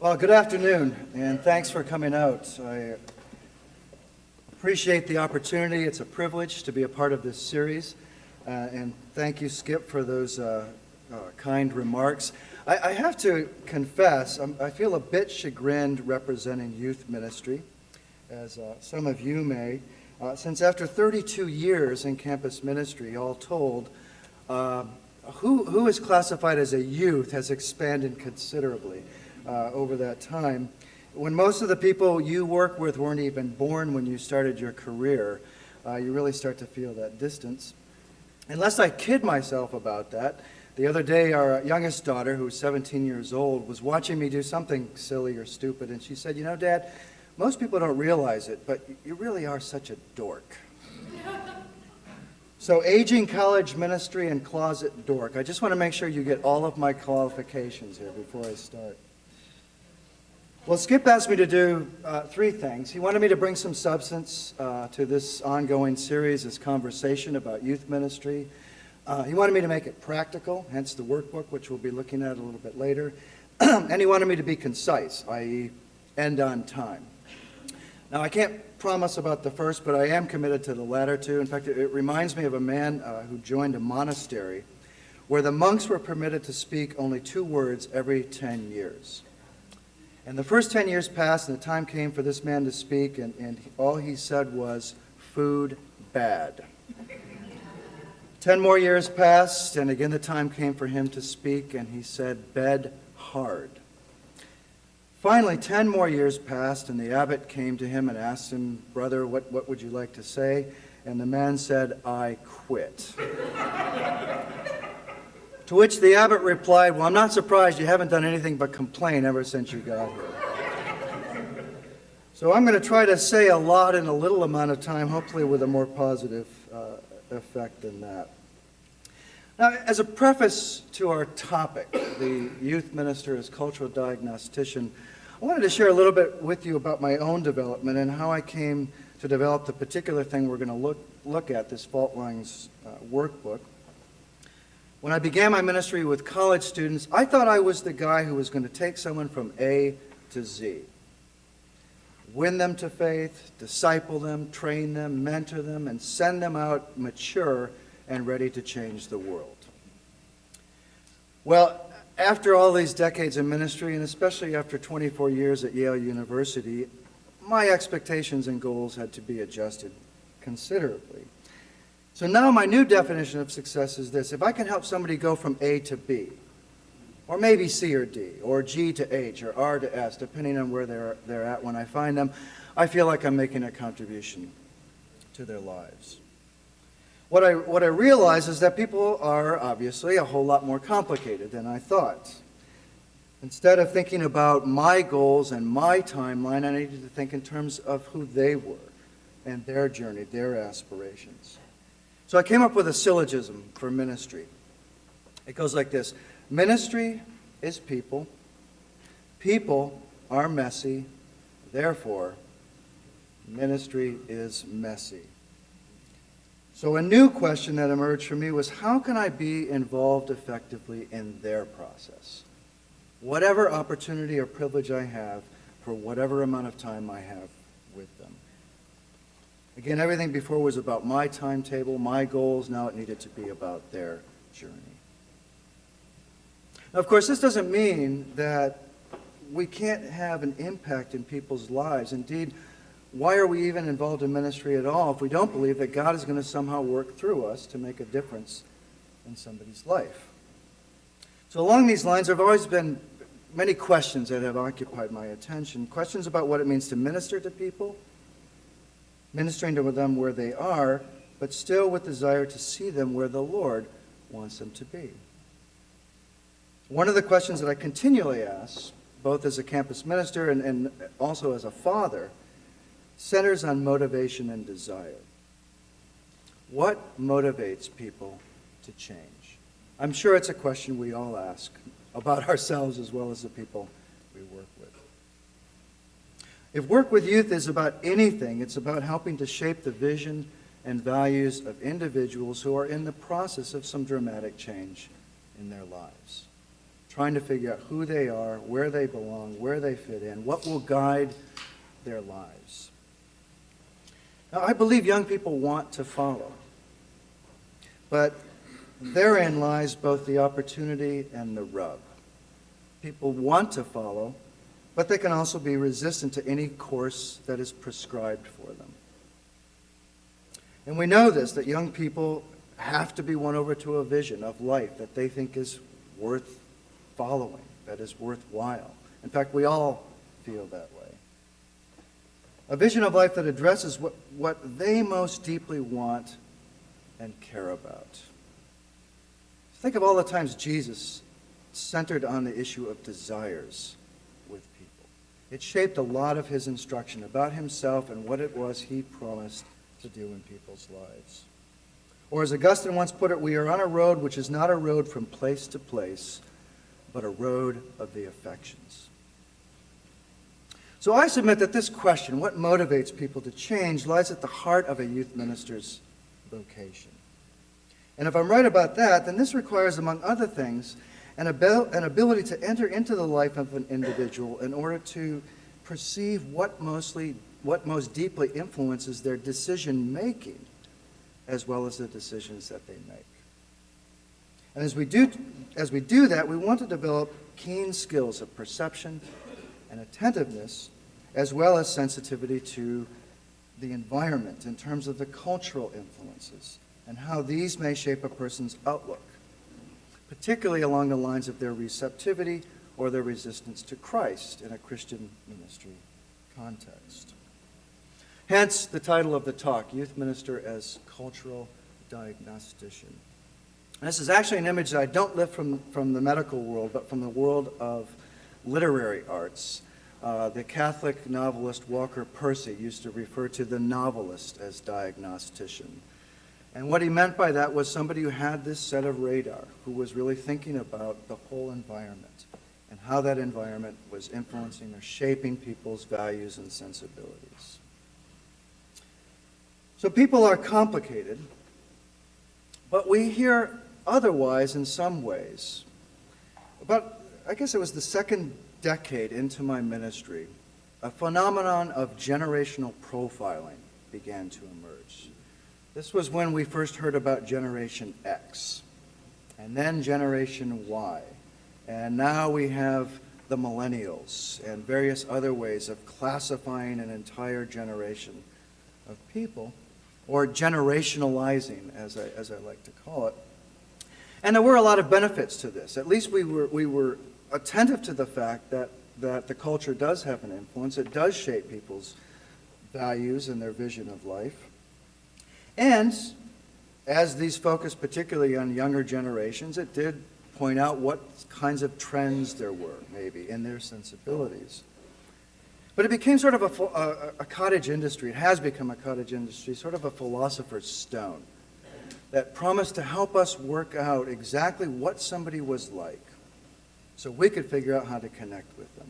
Well, good afternoon, and thanks for coming out. I appreciate the opportunity. It's a privilege to be a part of this series, and thank you, Skip, for those kind remarks. I have to confess, I feel a bit chagrined representing youth ministry, as some of you may, since after 32 years in campus ministry, all told, who is classified as a youth has expanded considerably over that time. When most of the people you work with weren't even born when you started your career, you really start to feel that distance. Unless I kid myself about that, the other day our youngest daughter, who's 17 years old, was watching me do something silly or stupid, and she said, "You know, Dad, most people don't realize it, but you really are such a dork." So aging college ministry and closet dork. I just want to make sure you get all of my qualifications here before I start. Well, Skip asked me to do three things. He wanted me to bring some substance to this ongoing series, this conversation about youth ministry. He wanted me to make it practical, hence the workbook, which we'll be looking at a little bit later. And he wanted me to be concise, i.e. end on time. Now, I can't promise about the first, but I am committed to the latter two. In fact, it reminds me of a man who joined a monastery where the monks were permitted to speak only 2 words every 10 years. And the first 10 years passed, and the time came for this man to speak, and all he said was, "Food bad." 10 more years passed, and again the time came for him to speak, and he said, "Bed hard." Finally, 10 more years passed, and the abbot came to him and asked him, "Brother, what would you like to say?" And the man said, "I quit." To which the abbot replied, "Well, I'm not surprised. You haven't done anything but complain ever since you got here." So I'm going to try to say a lot in a little amount of time, hopefully with a more positive effect than that. Now, as a preface to our topic, the youth minister as cultural diagnostician, I wanted to share a little bit with you about my own development and how I came to develop the particular thing we're going to look at, this Faultlines workbook. When I began my ministry with college students, I thought I was the guy who was going to take someone from A to Z, win them to faith, disciple them, train them, mentor them, and send them out mature and ready to change the world. Well, after all these decades in ministry, and especially after 24 years at Yale University, my expectations and goals had to be adjusted considerably. So now my new definition of success is this: if I can help somebody go from A to B, or maybe C or D, or G to H, or R to S, depending on where they're at when I find them, I feel like I'm making a contribution to their lives. What I realize is that people are obviously a whole lot more complicated than I thought. Instead of thinking about my goals and my timeline, I needed to think in terms of who they were and their journey, their aspirations. So I came up with a syllogism for ministry. It goes like this: ministry is people. People are messy. Therefore, ministry is messy. So a new question that emerged for me was, how can I be involved effectively in their process? Whatever opportunity or privilege I have for whatever amount of time I have with them. Again, everything before was about my timetable, my goals. Now it needed to be about their journey. Now, of course, this doesn't mean that we can't have an impact in people's lives. Indeed, why are we even involved in ministry at all if we don't believe that God is going to somehow work through us to make a difference in somebody's life? So along these lines, there have always been many questions that have occupied my attention. Questions about what it means to minister to people, ministering to them where they are, but still with desire to see them where the Lord wants them to be. One of the questions that I continually ask, both as a campus minister and also as a father, centers on motivation and desire. What motivates people to change? I'm sure it's a question we all ask about ourselves as well as the people we work with. If work with youth is about anything, it's about helping to shape the vision and values of individuals who are in the process of some dramatic change in their lives. trying to figure out who they are, where they belong, where they fit in, what will guide their lives. Now, I believe young people want to follow, but therein lies both the opportunity and the rub. People want to follow, but they can also be resistant to any course that is prescribed for them. And we know this, that young people have to be won over to a vision of life that they think is worth following, that is worthwhile. In fact, we all feel that way. A vision of life that addresses what they most deeply want and care about. Think of all the times Jesus centered on the issue of desires with people. It shaped a lot of his instruction about himself and what it was he promised to do in people's lives. Or as Augustine once put it, we are on a road which is not a road from place to place, but a road of the affections. So I submit that this question, what motivates people to change, lies at the heart of a youth minister's vocation. And if I'm right about that, then this requires, among other things, an ability to enter into the life of an individual in order to perceive what most deeply influences their decision-making, as well as the decisions that they make. And as we do that, we want to develop keen skills of perception and attentiveness, as well as sensitivity to the environment in terms of the cultural influences and how these may shape a person's outlook, particularly along the lines of their receptivity or their resistance to Christ in a Christian ministry context. Hence the title of the talk, Youth Minister as Cultural Diagnostician. And this is actually an image that I don't lift from the medical world, but from the world of literary arts. The Catholic novelist Walker Percy used to refer to the novelist as diagnostician. And what he meant by that was somebody who had this set of radar, who was really thinking about the whole environment and how that environment was influencing or shaping people's values and sensibilities. So people are complicated, but we hear otherwise in some ways. About, I guess it was the second decade into my ministry, a phenomenon of generational profiling began to emerge. This was when we first heard about Generation X, and then Generation Y, and now we have the millennials and various other ways of classifying an entire generation of people, or generationalizing, as I like to call it. And there were a lot of benefits to this. At least we were attentive to the fact that the culture does have an influence. It does shape people's values and their vision of life. And as these focused particularly on younger generations, it did point out what kinds of trends there were, maybe, in their sensibilities. But it became sort of a cottage industry. It has become a cottage industry, sort of a philosopher's stone that promised to help us work out exactly what somebody was like so we could figure out how to connect with them.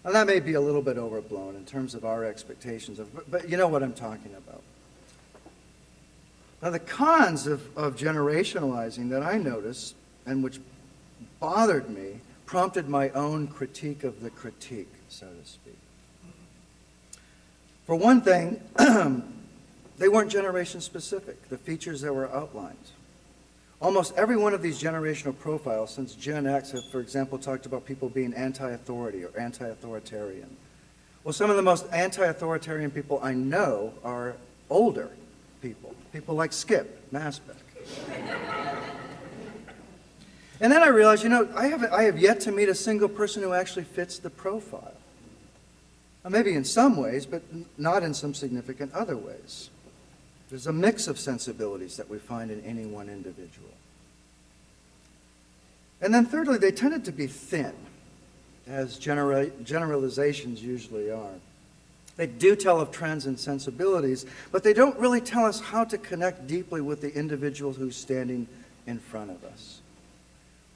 Now, that may be a little bit overblown in terms of our expectations, but you know what I'm talking about. Now, the cons of generationalizing that I noticed, and which bothered me, prompted my own critique of the critique, so to speak. For one thing, they weren't generation specific, the features that were outlined. Almost every one of these generational profiles since Gen X have, for example, talked about people being anti-authority or anti-authoritarian. Well, some of the most anti-authoritarian people I know are older people like Skip Masbeck. And then I realized, I have yet to meet a single person who actually fits the profile. Now, maybe in some ways, but not in some significant other ways. There's a mix of sensibilities that we find in any one individual. And then thirdly, they tended to be thin, as generalizations usually are. They do tell of trends and sensibilities, but they don't really tell us how to connect deeply with the individual who's standing in front of us.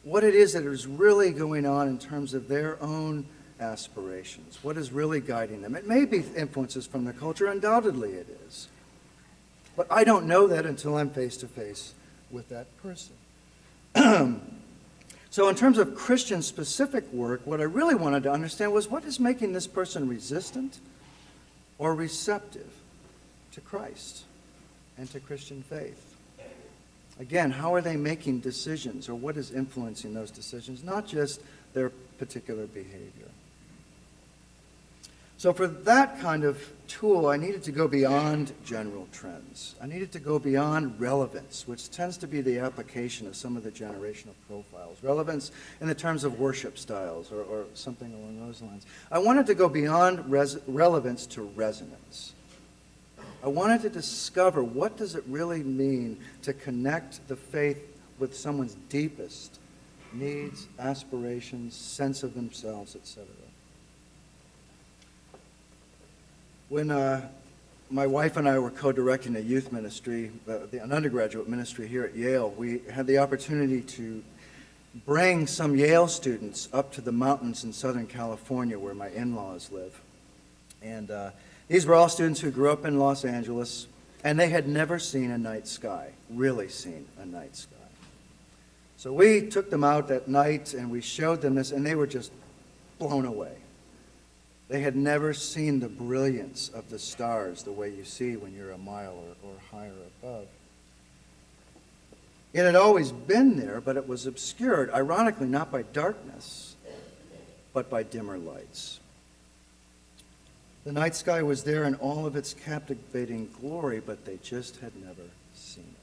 What it is that is really going on in terms of their own aspirations, what is really guiding them. It may be influences from the culture, undoubtedly it is. But I don't know that until I'm face to face with that person. So in terms of Christian-specific work, what I really wanted to understand was what is making this person resistant or receptive to Christ and to Christian faith? Again, how are they making decisions, or what is influencing those decisions, not just their particular behavior? So for that kind of tool, I needed to go beyond general trends. I needed to go beyond relevance, which tends to be the application of some of the generational profiles. Relevance in the terms of worship styles or something along those lines. I wanted to go beyond relevance to resonance. I wanted to discover, what does it really mean to connect the faith with someone's deepest needs, aspirations, sense of themselves, etc. When my wife and I were co-directing a youth ministry, an undergraduate ministry here at Yale, we had the opportunity to bring some Yale students up to the mountains in Southern California where my in-laws live. And these were all students who grew up in Los Angeles, and they had never seen a night sky, really seen a night sky. So we took them out that night and we showed them this, and they were just blown away. They had never seen the brilliance of the stars the way you see when you're a mile or higher above. It had always been there, but it was obscured, ironically, not by darkness, but by dimmer lights. The night sky was there in all of its captivating glory, but they just had never seen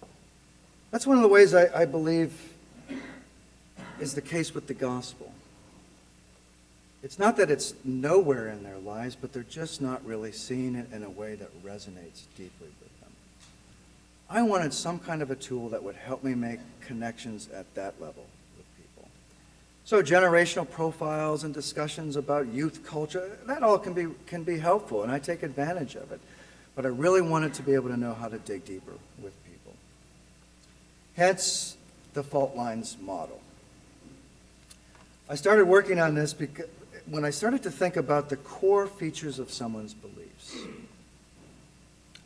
it. That's one of the ways I believe is the case with the gospel. It's not that it's nowhere in their lives, but they're just not really seeing it in a way that resonates deeply with them. I wanted some kind of a tool that would help me make connections at that level with people. So generational profiles and discussions about youth culture, that all can be helpful, and I take advantage of it. But I really wanted to be able to know how to dig deeper with people. Hence, the Faultlines model. I started working on this because when I started to think about the core features of someone's beliefs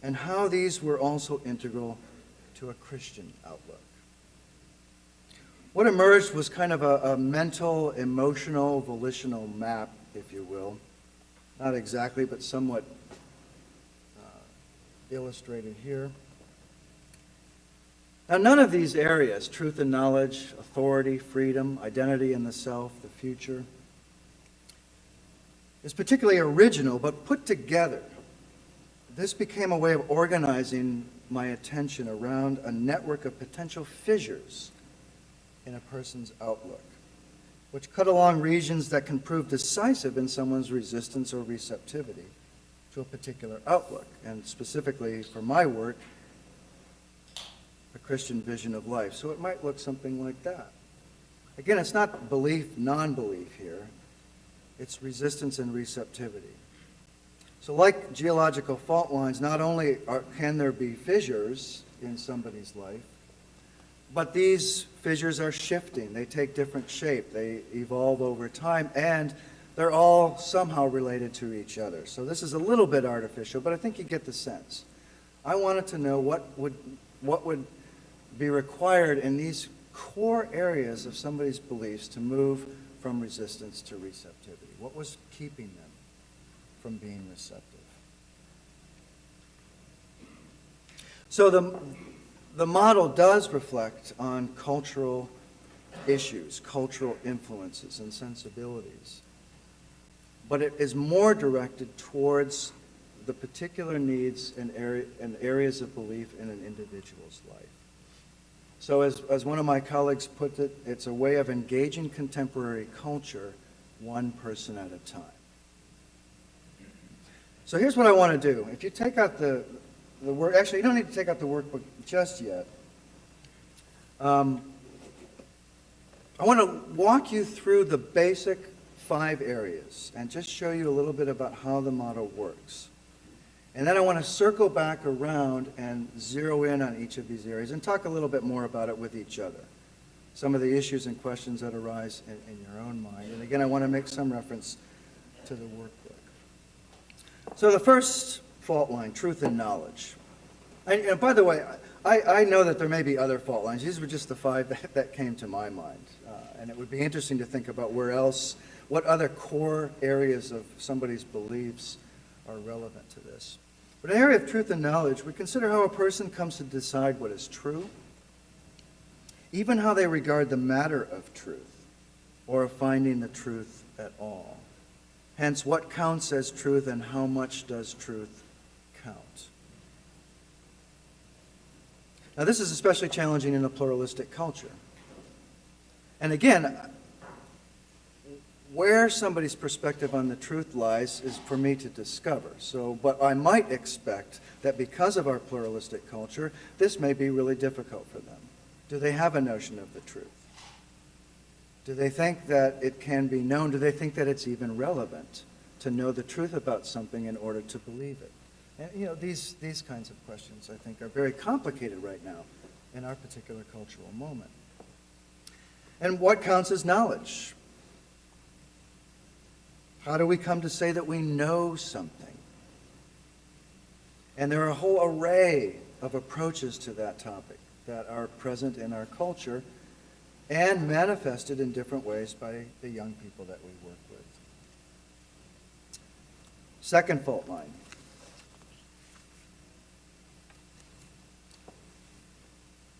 and how these were also integral to a Christian outlook. What emerged was kind of a mental, emotional, volitional map, if you will. Not exactly, but somewhat illustrated here. Now, none of these areas, truth and knowledge, authority, freedom, identity in the self, the future, is particularly original, but put together, this became a way of organizing my attention around a network of potential fissures in a person's outlook, which cut along regions that can prove decisive in someone's resistance or receptivity to a particular outlook, and specifically for my work, a Christian vision of life. So it might look something like that. Again, it's not belief, non-belief here. It's resistance and receptivity. So like geological fault lines, not only can there be fissures in somebody's life, but these fissures are shifting. They take different shape. They evolve over time, and they're all somehow related to each other. So this is a little bit artificial, but I think you get the sense. I wanted to know what would be required in these core areas of somebody's beliefs to move from resistance to receptivity. What was keeping them from being receptive? So the model does reflect on cultural issues, cultural influences and sensibilities, but it is more directed towards the particular needs and areas of belief in an individual's life. So as one of my colleagues put it, it's a way of engaging contemporary culture one person at a time. So here's what I want to do. If you take out the work, actually you don't need to take out the workbook just yet. I want to walk you through the basic 5 areas and just show you a little bit about how the model works. And then I want to circle back around and zero in on each of these areas and talk a little bit more about it with each other. Some of the issues and questions that arise in your own mind. And again, I want to make some reference to the workbook. So the first fault line, truth and knowledge. And by the way, I know that there may be other fault lines. These were just the five that came to my mind. And it would be interesting to think about what other core areas of somebody's beliefs are relevant to this. But in the area of truth and knowledge, we consider how a person comes to decide what is true, even how they regard the matter of truth, or of finding the truth at all. Hence, what counts as truth and how much does truth count? Now, this is especially challenging in a pluralistic culture. And again, where somebody's perspective on the truth lies is for me to discover. But I might expect that because of our pluralistic culture, this may be really difficult for them. Do they have a notion of the truth? Do they think that it can be known? Do they think that it's even relevant to know the truth about something in order to believe it? And these kinds of questions, I think, are very complicated right now in our particular cultural moment. And what counts as knowledge? How do we come to say that we know something? And there are a whole array of approaches to that topic that are present in our culture and manifested in different ways by the young people that we work with. Second fault line.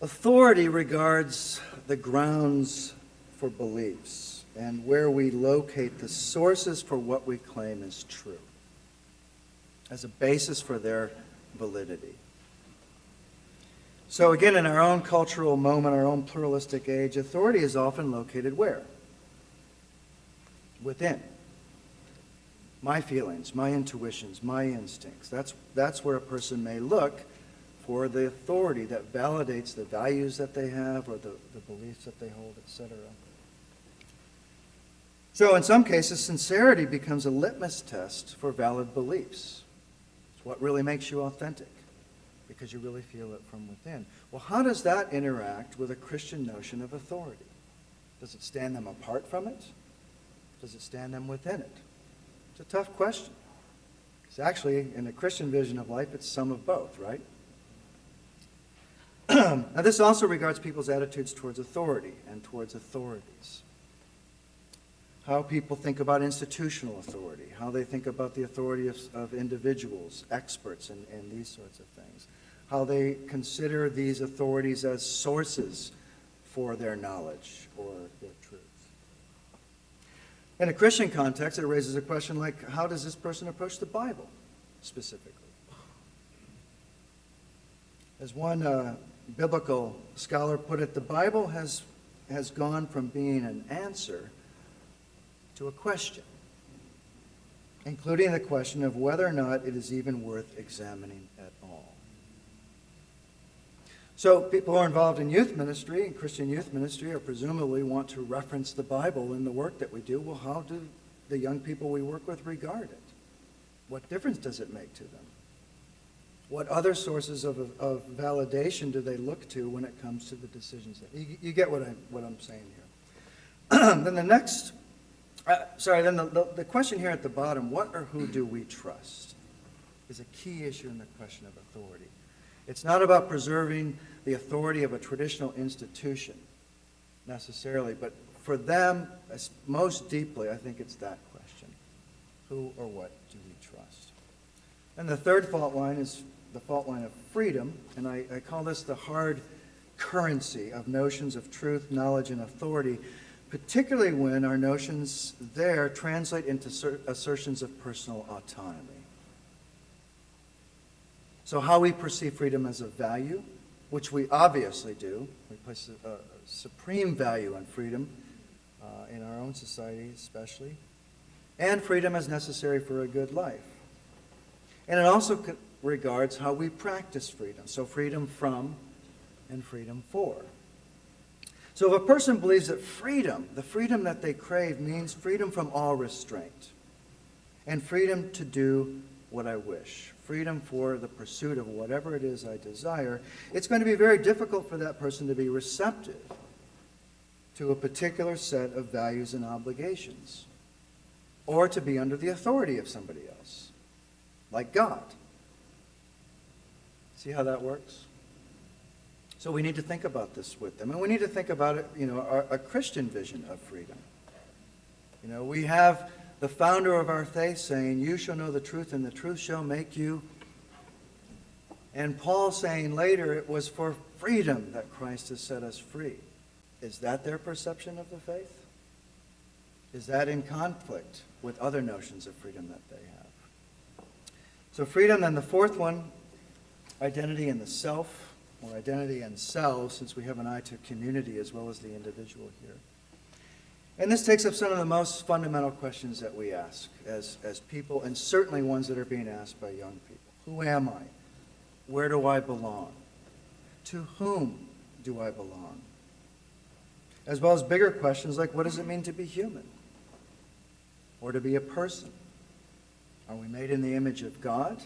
Authority regards the grounds for beliefs and where we locate the sources for what we claim is true as a basis for their validity. So again, in our own cultural moment, our own pluralistic age, authority is often located where? Within. My feelings, my intuitions, my instincts. That's where a person may look for the authority that validates the values that they have or the beliefs that they hold, etc. So in some cases, sincerity becomes a litmus test for valid beliefs. It's what really makes you authentic, because you really feel it from within. Well, how does that interact with a Christian notion of authority? Does it stand them apart from it? Does it stand them within it? It's a tough question. Because actually, in a Christian vision of life, it's some of both, right? Now, this also regards people's attitudes towards authority and towards authorities. How people think about institutional authority, how they think about the authority of individuals, experts, and these sorts of things. How they consider these authorities as sources for their knowledge or their truth. In a Christian context, it raises a question like, how does this person approach the Bible specifically? As one biblical scholar put it, the Bible has gone from being an answer to a question, including the question of whether or not it is even worth examining at all. So people who are involved in youth ministry, Christian youth ministry, or presumably want to reference the Bible in the work that we do. Well, how do the young people we work with regard it? What difference does it make to them? What other sources of validation do they look to when it comes to the decisions? You get what I'm saying here. Then the next, the question here at the bottom, what or who do we trust, is a key issue in the question of authority. It's not about preserving the authority of a traditional institution necessarily, but for them, most deeply, I think it's that question. Who or what do we trust? And the third fault line is the fault line of freedom, and I call this the hard currency of notions of truth, knowledge, and authority, particularly when our notions there translate into assertions of personal autonomy. So how we perceive freedom as a value, which we obviously do. We place a supreme value on freedom in our own society especially, and freedom as necessary for a good life. And it also regards how we practice freedom, so freedom from and freedom for. So if a person believes that freedom, the freedom that they crave, means freedom from all restraint, and freedom to do what I wish, freedom for the pursuit of whatever it is I desire, it's going to be very difficult for that person to be receptive to a particular set of values and obligations, or to be under the authority of somebody else, like God. See how that works? So we need to think about this with them. And we need to think about it, a Christian vision of freedom. We have the founder of our faith saying, "You shall know the truth, and the truth shall make you." And Paul saying later, it was for freedom that Christ has set us free. Is that their perception of the faith? Is that in conflict with other notions of freedom that they have? So freedom, then the fourth one, identity in the self, or identity and selves, since we have an eye to community as well as the individual here. And this takes up some of the most fundamental questions that we ask as people, and certainly ones that are being asked by young people. Who am I? Where do I belong? To whom do I belong? As well as bigger questions like, what does it mean to be human? Or to be a person? Are we made in the image of God?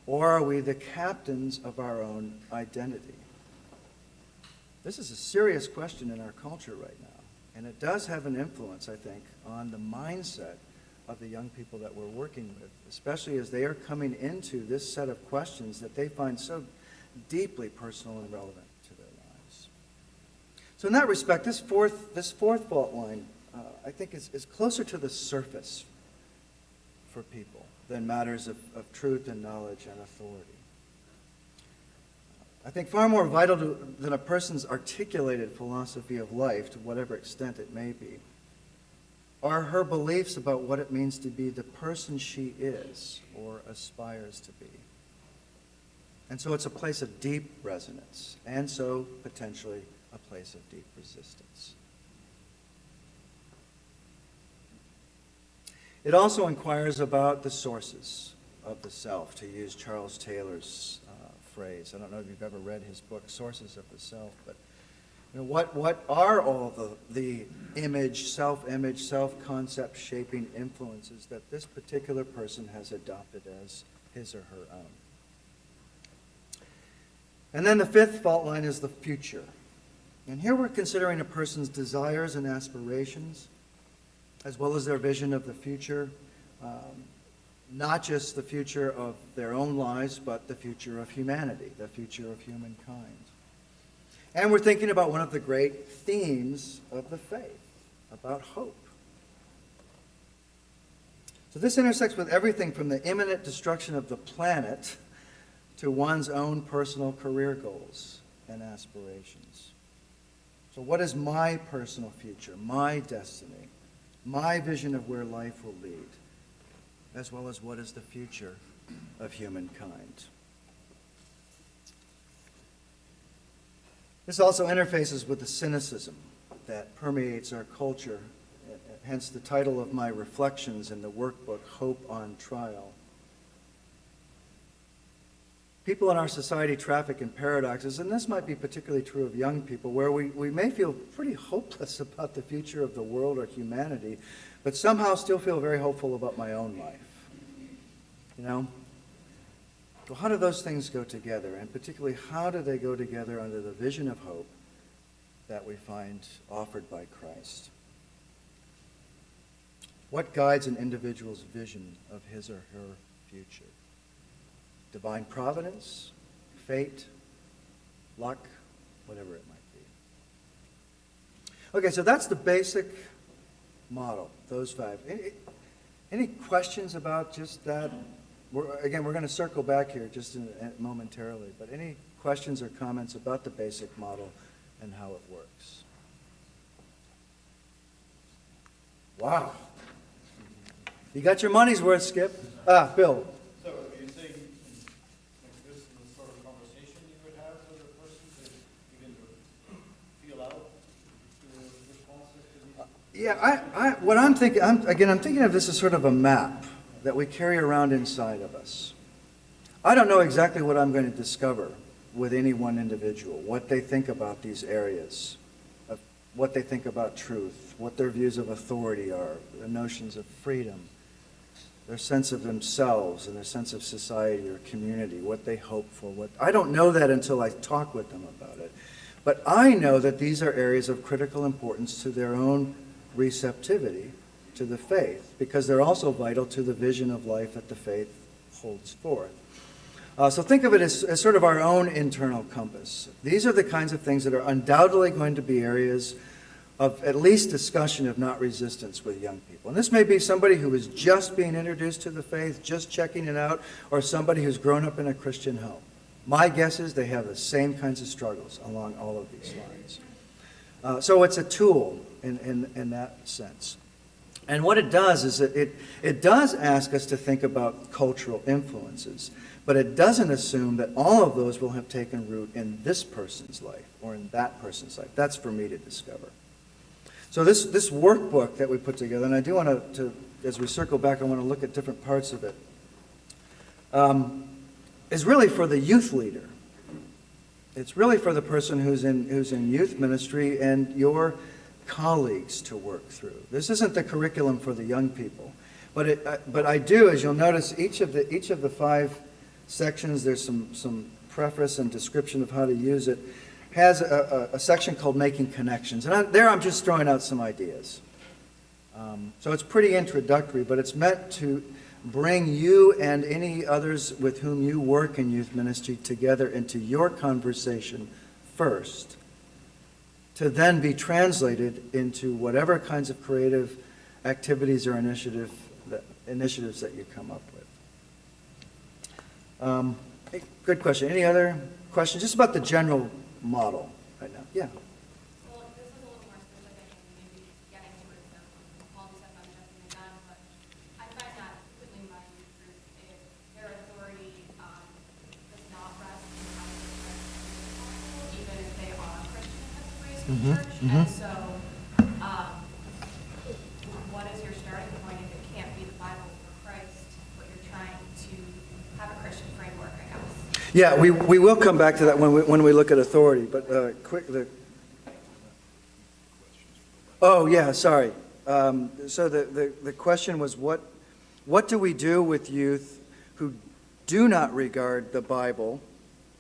Or are we the captains of our own identity? This is a serious question in our culture right now. And it does have an influence, I think, on the mindset of the young people that we're working with, especially as they are coming into this set of questions that they find so deeply personal and relevant to their lives. So in that respect, this fourth fault line, I think, is closer to the surface for people than matters of truth and knowledge and authority. I think far more vital than a person's articulated philosophy of life, to whatever extent it may be, are her beliefs about what it means to be the person she is or aspires to be. And so it's a place of deep resonance, and so potentially a place of deep resistance. It also inquires about the sources of the self, to use Charles Taylor's phrase. I don't know if you've ever read his book, Sources of the Self, but what are all the image, self-concept shaping influences that this particular person has adopted as his or her own? And then the fifth fault line is the future. And here we're considering a person's desires and aspirations, as well as their vision of the future, not just the future of their own lives, but the future of humanity, the future of humankind. And we're thinking about one of the great themes of the faith, about hope. So this intersects with everything from the imminent destruction of the planet to one's own personal career goals and aspirations. So what is my personal future, my destiny, my vision of where life will lead, as well as what is the future of humankind? This also interfaces with the cynicism that permeates our culture, hence the title of my reflections in the workbook, Hope on Trial. People in our society traffic in paradoxes, and this might be particularly true of young people, where we may feel pretty hopeless about the future of the world or humanity, but somehow still feel very hopeful about my own life. Well, how do those things go together? And particularly, how do they go together under the vision of hope that we find offered by Christ? What guides an individual's vision of his or her future? Divine providence, fate, luck, whatever it might be. Okay, so that's the basic model, those five. Any questions about just that? We're going to circle back here just momentarily, but any questions or comments about the basic model and how it works? Wow. You got your money's worth, Skip. Bill. So are you saying this is the sort of conversation you would have with a person to begin to feel out the responses to these? Yeah, what I'm thinking, I'm thinking of this as sort of a map that we carry around inside of us. I don't know exactly what I'm going to discover with any one individual, what they think about these areas, of what they think about truth, what their views of authority are, their notions of freedom, their sense of themselves and their sense of society or community, what they hope for. I don't know that until I talk with them about it. But I know that these are areas of critical importance to their own receptivity to the faith, because they're also vital to the vision of life that the faith holds forth. So think of it as sort of our own internal compass. These are the kinds of things that are undoubtedly going to be areas of at least discussion, if not resistance, with young people. And this may be somebody who is just being introduced to the faith, just checking it out, or somebody who's grown up in a Christian home. My guess is they have the same kinds of struggles along all of these lines. So it's a tool in that sense. And what it does is it does ask us to think about cultural influences, but it doesn't assume that all of those will have taken root in this person's life or in that person's life. That's for me to discover. So this workbook that we put together, and I do want to, as we circle back, I want to look at different parts of it, is really for the youth leader. It's really for the person who's in youth ministry and your colleagues to work through. This isn't the curriculum for the young people, but I do, as you'll notice, each of the 5 sections, there's some preface and description of how to use it, has a section called Making Connections. And I'm just throwing out some ideas. So it's pretty introductory, but it's meant to bring you and any others with whom you work in youth ministry together into your conversation first, to then be translated into whatever kinds of creative activities or initiatives that you come up with. Good question. Any other questions? Just about the general model right now. Yeah. Well, this is a little more specific and maybe getting towards them. Apologies if I'm jumping the gun, but I find that quickly my youth group, if their authority does not rest in how they're even if they are Christian and have raised in the church. And so, what is your starting point if it can't be the Bible for Christ, but you're trying to have a Christian framework, I guess? Yeah, we will come back to that when we look at authority. But oh yeah, sorry. So the question was what do we do with youth who do not regard the Bible,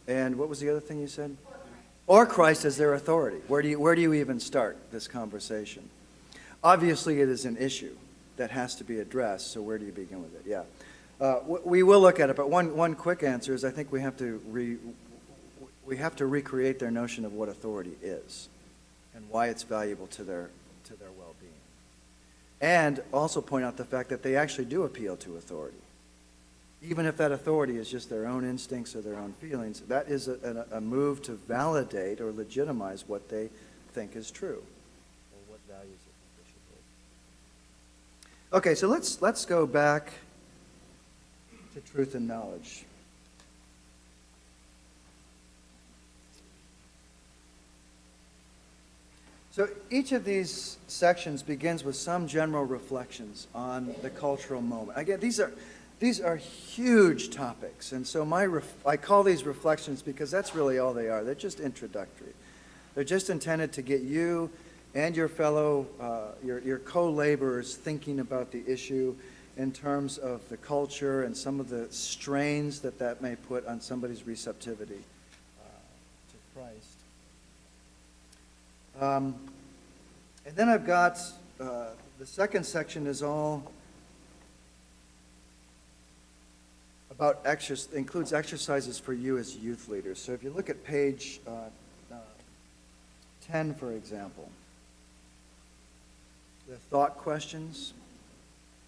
and what was the other thing you said? Or Christ as their authority. Where do you even start this conversation? Obviously, it is an issue that has to be addressed. So where do you begin with it? Yeah. We will look at it, but one quick answer is I think we have to recreate their notion of what authority is and why it's valuable to their well-being. And also point out the fact that they actually do appeal to authority. Even if that authority is just their own instincts or their own feelings, that is a move to validate or legitimize what they think is true or what values they think they should hold. Okay, so let's go back to truth and knowledge. So each of these sections begins with some general reflections on the cultural moment. Again, these are huge topics, and so I call these reflections because that's really all they are. They're just introductory. They're just intended to get you and your fellow, your co-laborers thinking about the issue in terms of the culture and some of the strains that may put on somebody's receptivity to Christ. And then I've got, the second section is all about includes exercises for you as youth leaders. So if you look at page 10, for example, the thought questions.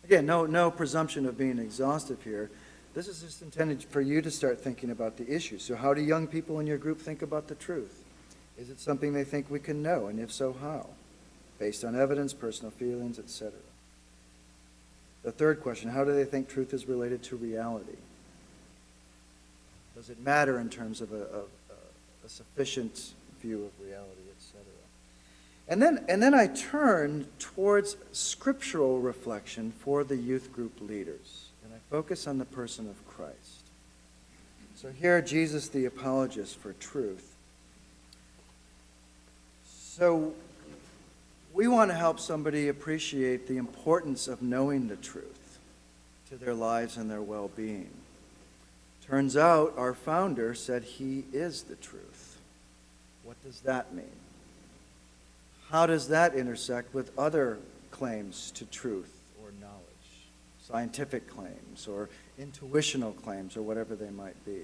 Again, no presumption of being exhaustive here. This is just intended for you to start thinking about the issue. So how do young people in your group think about the truth? Is it something they think we can know, and if so, how? Based on evidence, personal feelings, etc. The third question, how do they think truth is related to reality? Does it matter in terms of a sufficient view of reality, etc.? And then I turn towards scriptural reflection for the youth group leaders, and I focus on the person of Christ. So here, Jesus, the apologist for truth. So we want to help somebody appreciate the importance of knowing the truth to their lives and their well-being. Turns out our founder said he is the truth. What does that mean? How does that intersect with other claims to truth or knowledge, scientific claims or intuitional claims, or whatever they might be.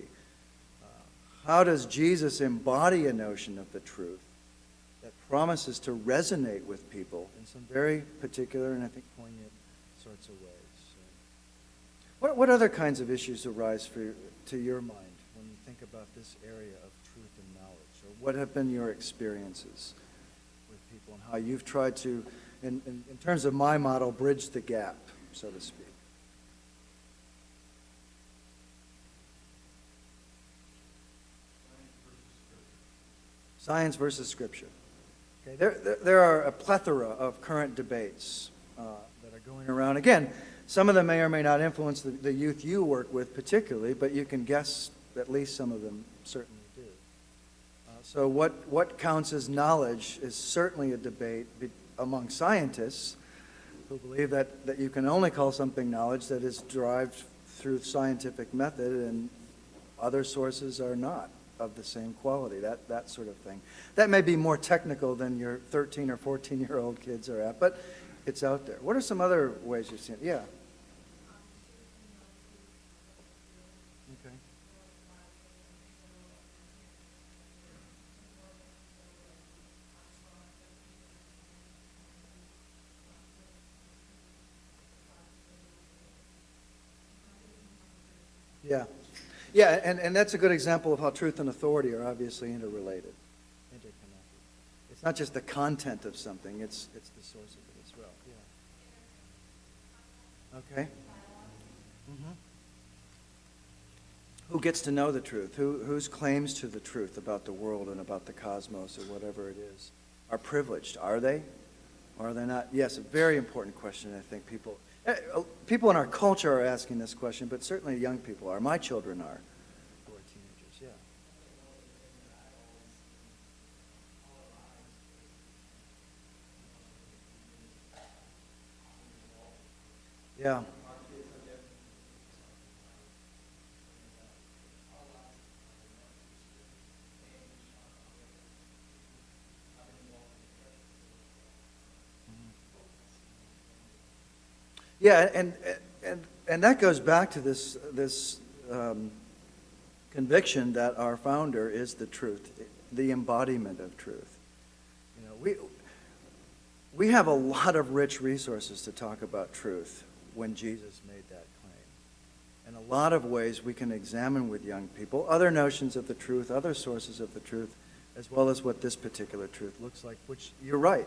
How does Jesus embody a notion of the truth that promises to resonate with people in some very particular and I think poignant sorts of ways? What other kinds of issues arise to your mind when you think about this area of truth and knowledge? Or what have been your experiences with people and how you've tried to, in terms of my model, bridge the gap, so to speak? Science versus Scripture. Okay, there are a plethora of current debates that are going around. Again, some of them may or may not influence the youth you work with particularly, but you can guess at least some of them certainly do. So what counts as knowledge is certainly a debate among scientists who believe that you can only call something knowledge that is derived through scientific method, and other sources are not of the same quality, that sort of thing. That may be more technical than your 13 or 14-year-old kids are at, but it's out there. What are some other ways you've seen it? Yeah. Okay. Yeah. Yeah, and that's a good example of how truth and authority are obviously interrelated, interconnected. It's not just the content of something, it's the source of it as well. Yeah. Okay. Mm-hmm. Who gets to know the truth? Whose claims to the truth about the world and about the cosmos or whatever it is are privileged? Are they? Or are they not? Yes, a very important question. I think people in our culture are asking this question, but certainly young people are. My children are, who are teenagers, yeah. Yeah. Yeah, and that goes back to this conviction that our founder is the truth, the embodiment of truth. You know, we have a lot of rich resources to talk about truth when Jesus made that claim. In a lot of ways we can examine with young people other notions of the truth, other sources of the truth, as well as what this particular truth looks like, which you're right.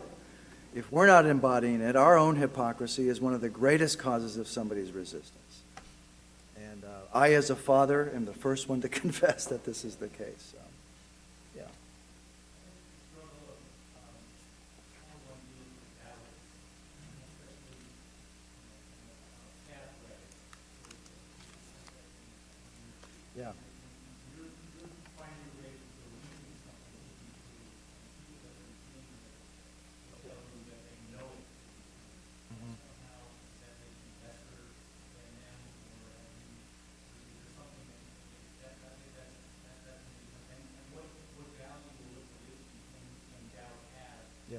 If we're not embodying it, our own hypocrisy is one of the greatest causes of somebody's resistance. And I, as a father, am the first one to confess that this is the case. Yeah. Yeah. Yeah.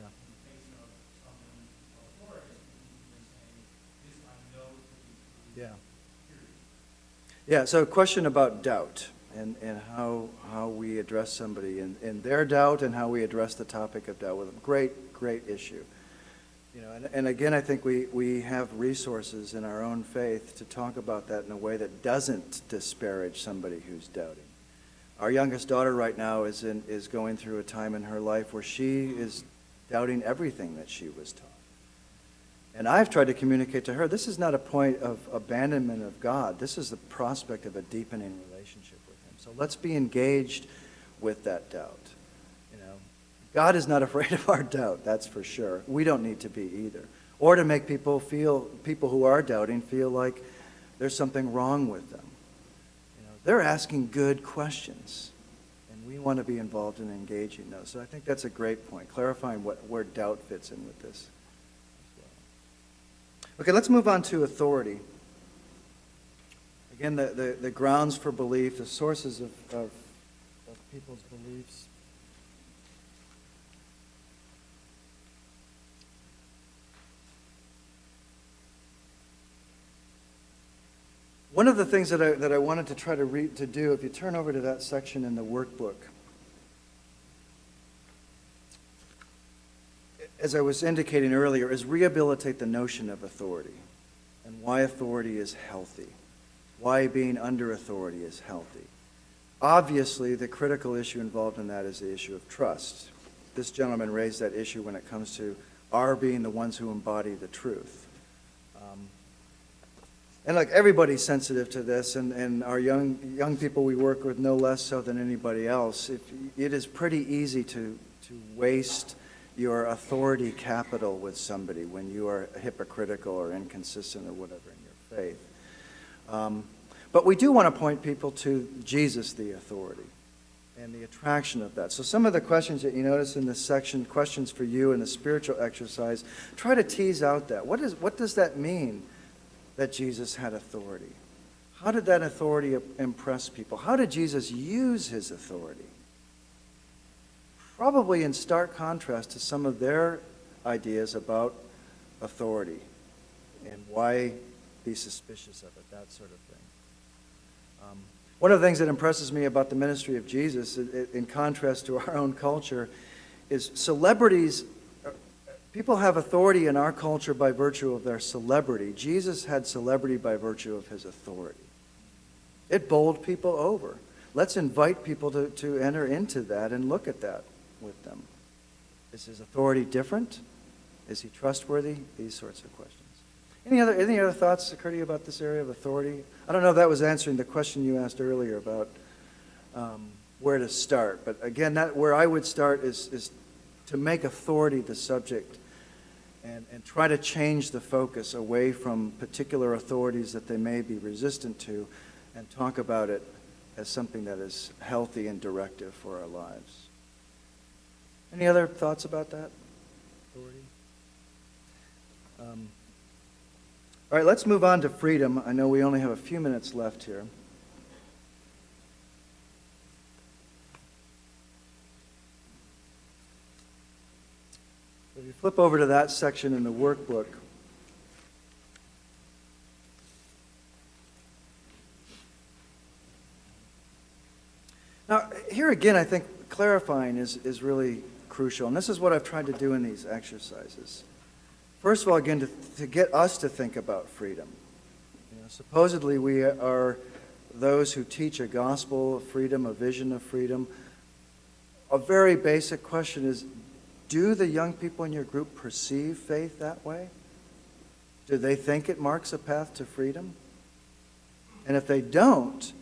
Yeah. Yeah, so a question about doubt and how we address somebody in their doubt and how we address the topic of doubt with them. Great issue. You know, and again, I think we have resources in our own faith to talk about that in a way that doesn't disparage somebody who's doubting. Our youngest daughter right now is going through a time in her life where she is doubting everything that she was taught. And I've tried to communicate to her, this is not a point of abandonment of God. This is the prospect of a deepening relationship with Him. So let's be engaged with that doubt. You know, God is not afraid of our doubt, that's for sure. We don't need to be either. Or to make people who are doubting feel like there's something wrong with them. You know, they're asking good questions. And we want to be involved in engaging those. So I think that's a great point, clarifying where doubt fits in with this. Okay, let's move on to authority. Again, the grounds for belief, the sources of people's beliefs. One of the things that I wanted to try to do, if you turn over to that section in the workbook, as I was indicating earlier, is rehabilitate the notion of authority and why authority is healthy, why being under authority is healthy. Obviously, the critical issue involved in that is the issue of trust. This gentleman raised that issue when it comes to our being the ones who embody the truth. And like everybody's sensitive to this, and our young people we work with no less so than anybody else. It is pretty easy to waste your authority capital with somebody when you are hypocritical or inconsistent or whatever in your faith. But we do want to point people to Jesus, the authority, and the attraction of that. So some of the questions that you notice in this section, questions for you in the spiritual exercise, try to tease out that. What does that mean that Jesus had authority? How did that authority impress people? How did Jesus use his authority? Probably in stark contrast to some of their ideas about authority and why be suspicious of it, that sort of thing. One of the things that impresses me about the ministry of Jesus, in contrast to our own culture, is celebrities. People have authority in our culture by virtue of their celebrity. Jesus had celebrity by virtue of his authority. It bowled people over. Let's invite people to enter into that and look at that with them. Is his authority different? Is he trustworthy? These sorts of questions. Any other thoughts occur to you about this area of authority? I don't know if that was answering the question you asked earlier about where to start. But again, where I would start is to make authority the subject and try to change the focus away from particular authorities that they may be resistant to and talk about it as something that is healthy and directive for our lives. Any other thoughts about that? Authority? All right, let's move on to freedom. I know we only have a few minutes left here. If you flip over to that section in the workbook, now here again I think clarifying is really crucial, and this is what I've tried to do in these exercises. First of all, again, to get us to think about freedom. Supposedly we are those who teach a gospel of freedom, a vision of freedom. A very basic question is, do the young people in your group perceive faith that way? Do they think it marks a path to freedom? And if they don't,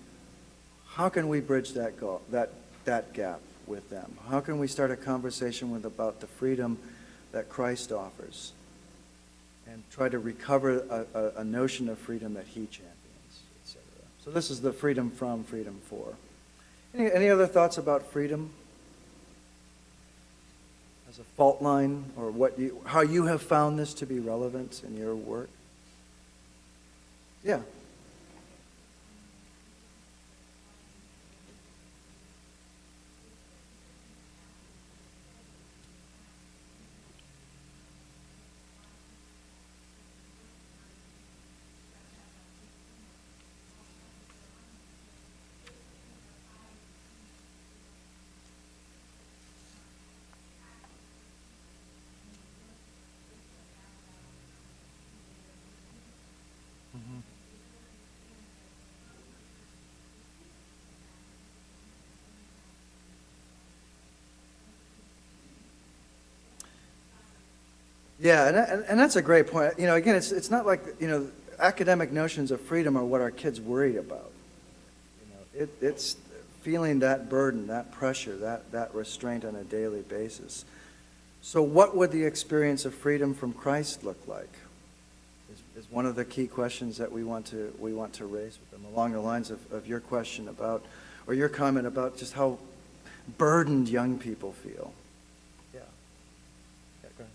how can we bridge that gap with them? How can we start a conversation about the freedom that Christ offers and try to recover a notion of freedom that he champions, etc.? So this is the freedom from, freedom for. Any other thoughts about freedom as a fault line, or how you have found this to be relevant in your work? Yeah. Yeah, and that's a great point. Again, it's not like, academic notions of freedom are what our kids worry about. It's feeling that burden, that pressure, that restraint on a daily basis. So what would the experience of freedom from Christ look like? Is one of the key questions that we want to raise with them, along the lines of your question about, or your comment about just how burdened young people feel. Yeah. Yeah, go ahead.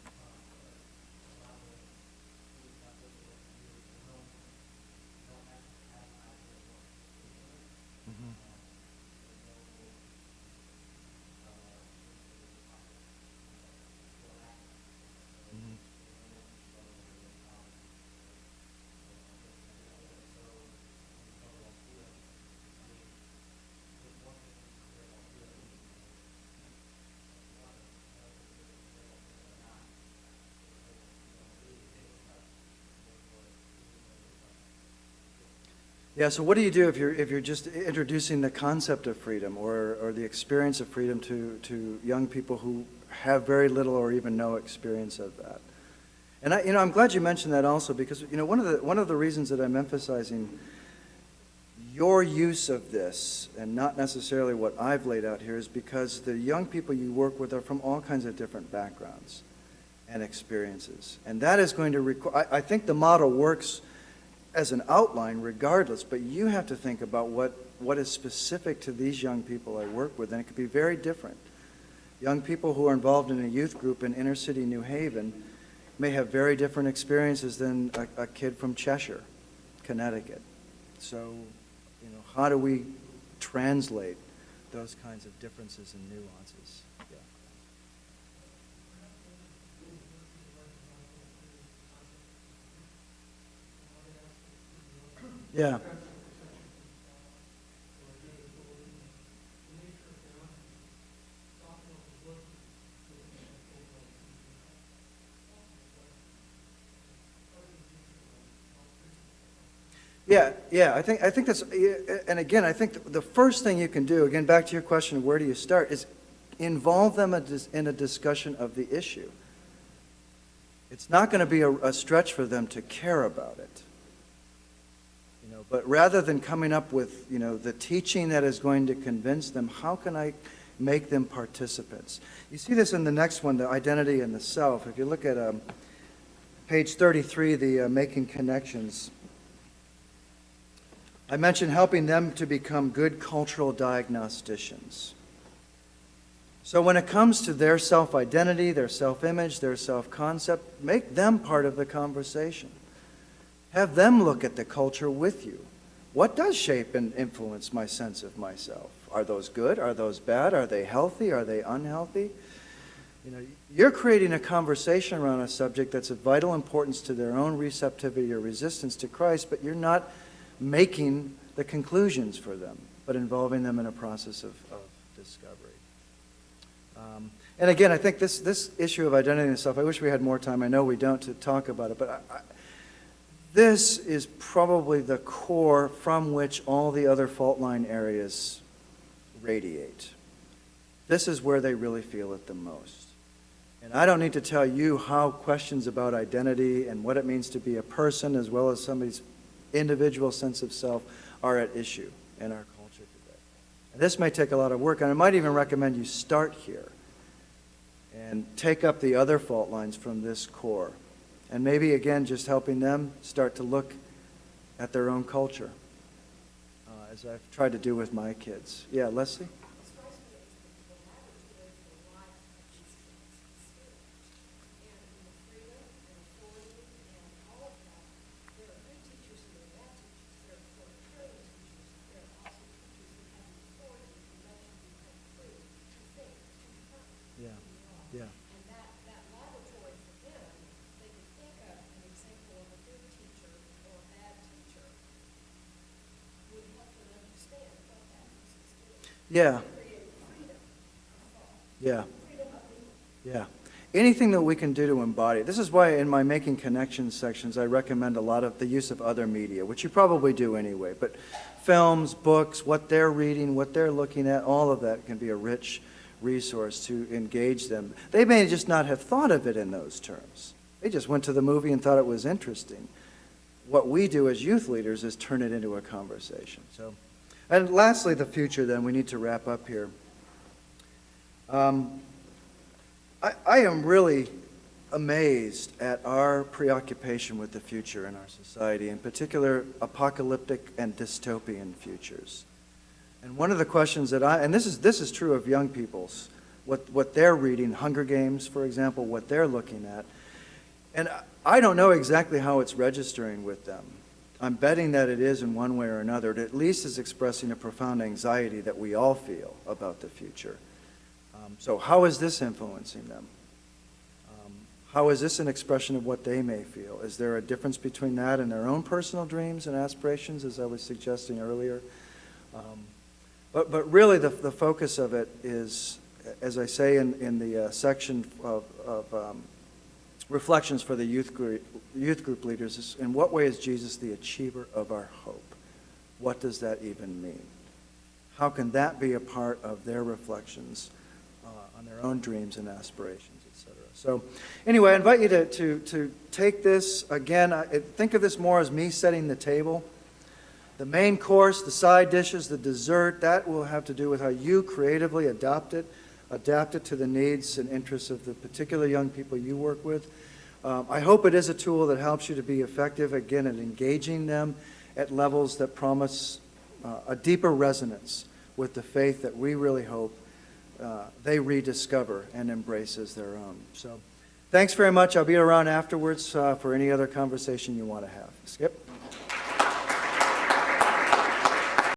Yeah, so what do you do if you're just introducing the concept of freedom or the experience of freedom to young people who have very little or even no experience of that? And I'm glad you mentioned that also, because one of the reasons that I'm emphasizing your use of this and not necessarily what I've laid out here is because the young people you work with are from all kinds of different backgrounds and experiences. And that is going to require, I think the model works as an outline regardless, but you have to think about what is specific to these young people I work with, and it could be very different. Young people who are involved in a youth group in inner city New Haven may have very different experiences than a kid from Cheshire, Connecticut. So, how do we translate those kinds of differences and nuances? Yeah. Yeah. I think that's, and again, I think the first thing you can do, again, back to your question of where do you start, is involve them in a discussion of the issue. It's not going to be a stretch for them to care about it. But rather than coming up with, the teaching that is going to convince them, how can I make them participants? You see this in the next one, the identity and the self. If you look at page 33, the making connections, I mentioned helping them to become good cultural diagnosticians. So when it comes to their self-identity, their self-image, their self-concept, make them part of the conversation. Have them look at the culture with you. What does shape and influence my sense of myself? Are those good? Are those bad? Are they healthy? Are they unhealthy? You're creating a conversation around a subject that's of vital importance to their own receptivity or resistance to Christ, but you're not making the conclusions for them, but involving them in a process of discovery. And again, I think this issue of identity and self, I wish we had more time. I know we don't to talk about it, but this is probably the core from which all the other fault line areas radiate. This is where they really feel it the most. And I don't need to tell you how questions about identity and what it means to be a person, as well as somebody's individual sense of self, are at issue in our culture today. And this may take a lot of work, and I might even recommend you start here and take up the other fault lines from this core. And maybe, again, just helping them start to look at their own culture, as I've tried to do with my kids. Yeah, Leslie? Yeah. And that laboratory for them, they could think of an example of a good teacher or a bad teacher would help them understand what that is. Yeah. Create freedom of thought. Yeah. Freedom of being. Yeah. Anything that we can do to embody. This is why in my Making Connections sections I recommend a lot of the use of other media, which you probably do anyway. But films, books, what they're reading, what they're looking at, all of that can be a rich resource to engage them. They may just not have thought of it in those terms. They just went to the movie and thought it was interesting. What we do as youth leaders is turn it into a conversation. So, and lastly, the future, then. We need to wrap up here. I am really amazed at our preoccupation with the future in our society, in particular apocalyptic and dystopian futures. And one of the questions that and this is true of young people's, what they're reading, Hunger Games, for example, what they're looking at. And I don't know exactly how it's registering with them. I'm betting that it is in one way or another. It at least is expressing a profound anxiety that we all feel about the future. So how is this influencing them? How is this an expression of what they may feel? Is there a difference between that and their own personal dreams and aspirations, as I was suggesting earlier? But really the focus of it is, as I say in the section of reflections for the youth group leaders, is in what way is Jesus the achiever of our hope? what does that even mean? How can that be a part of their reflections on their own dreams and aspirations, etc.? So anyway, I invite you to take this, again, think of this more as me setting the table. The main course, the side dishes, the dessert, that will have to do with how you creatively adapt it to the needs and interests of the particular young people you work with. I hope it is a tool that helps you to be effective, again, at engaging them at levels that promise a deeper resonance with the faith that we really hope they rediscover and embrace as their own. So thanks very much. I'll be around afterwards for any other conversation you want to have. Skip?